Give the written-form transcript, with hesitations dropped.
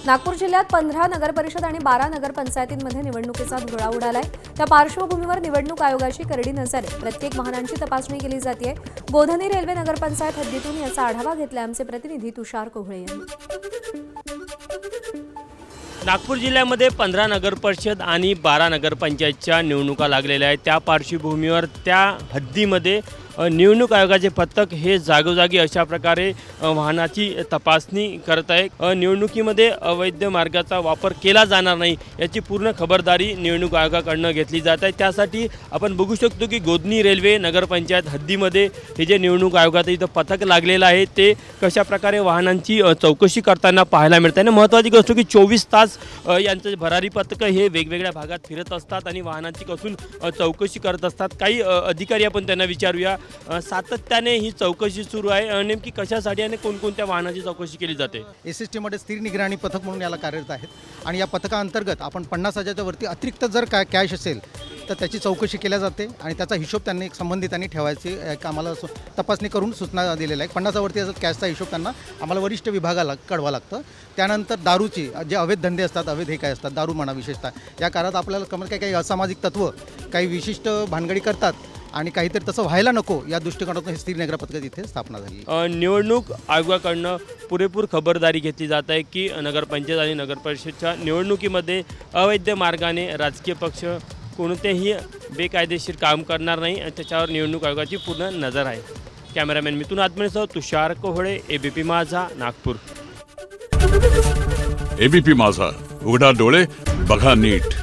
नागपूर जिल्ह्यात 15 नगरपरिषद आणि 12 नगरपंचायतींमध्ये निवडणुकीचा धुळा उडालाय। त्या पार्श्वभूमीवर निवडणूक आयोगाची करडी नजर आहे। प्रत्येक वाहनांची तपासणी केली जाते। गोधनी रेल्वे नगरपंचायत हद्दीतून याचा आढावा घेतला आमचे प्रतिनिधी तुषार कोहळे यांनी। नागपूर जिल्ह्यामध्ये 15 नगरपरिषद आणि 12 नगरपंचायतच्या निवडणुका लागलेल्या आहेत। त्या पार्श्वभूमीवर त्या हद्दीमध्ये निवडणूक आयोगाचे पथक हे जागोजागी अशा प्रकारे वाहनाची तपासणी करत आहे। निवडणुकीमध्ये अवैध मार्गाचा वापर केला जाणार नाही याची पूर्ण खबरदारी निवडणूक आयोगाकडून घेतली जात आहे। त्यासाठी आपण बघू शकतो की गोधनी रेल्वे नगरपंचायत हद्दीमध्ये हे जे निवडणूक आयोगाचं इथं पथक लागलेलं आहे ते कशा प्रकारे वाहनांची चौकशी करताना पाहायला मिळत आहे। महत्त्वाची गोष्ट की 24 तास यांचे भरारी पथक हे वेगवेगळ्या भागात फिरत असतात आणि वाहनांची कसून चौकशी करत असतात। काही अधिकारी आपण त्यांना विचारूया। सातत्याने ही चौकशी सुरू आहे। नेमकी कशासाठी आणि कोणकोणत्या वाहनाची चौकशी केली जाते? एसएसटी मध्ये स्थिर निगराणी पथक म्हणून याला कार्यरत आहेत आणि या पथकाअंतर्गत आपण 50,000च्या वरती अतिरिक्त जर कॅश असेल तर त्याची चौकशी केली जाते आणि त्याचा हिशोब त्यांनी संबंधितांनी ठेवायची आम्हाला तपासणी करून सूचना दिलेल्या आहेत। 50,000वरती असं कॅशचा हिशोब त्यांना आम्हाला वरिष्ठ विभागाला कळवा लागतं। त्यानंतर दारूची जे अवैध धंदे असतात, अवैध हे काय असतात, दारू म्हणा विशेषतः या काळात आपल्याला कमी काही असामाजिक तत्व काही विशिष्ट भानगडी करतात आणि काहीतरी तसं व्हायला नको या दृष्टिकोनातून हे स्थिर निग्रह पथक इथे स्थापना झाली। निवडणूक आयोगाकडून पुरेपूर खबरदारी घेतली जात आहे की नगरपंचायत आणि नगरपरिषदच्या निवडणुकीमध्ये अवैध मार्गाने राजकीय पक्ष कोणतेही बेकायदेशीर काम करणार नाही आणि त्याच्यावर निवडणूक आयोगाची पूर्ण नजर आहे। कॅमेरामॅन मिथुन आत्मनेसह तुषार कोहळे, एबीपी माझा, नागपूर। एबीपी माझा, उघडा डोळे बघा नीट।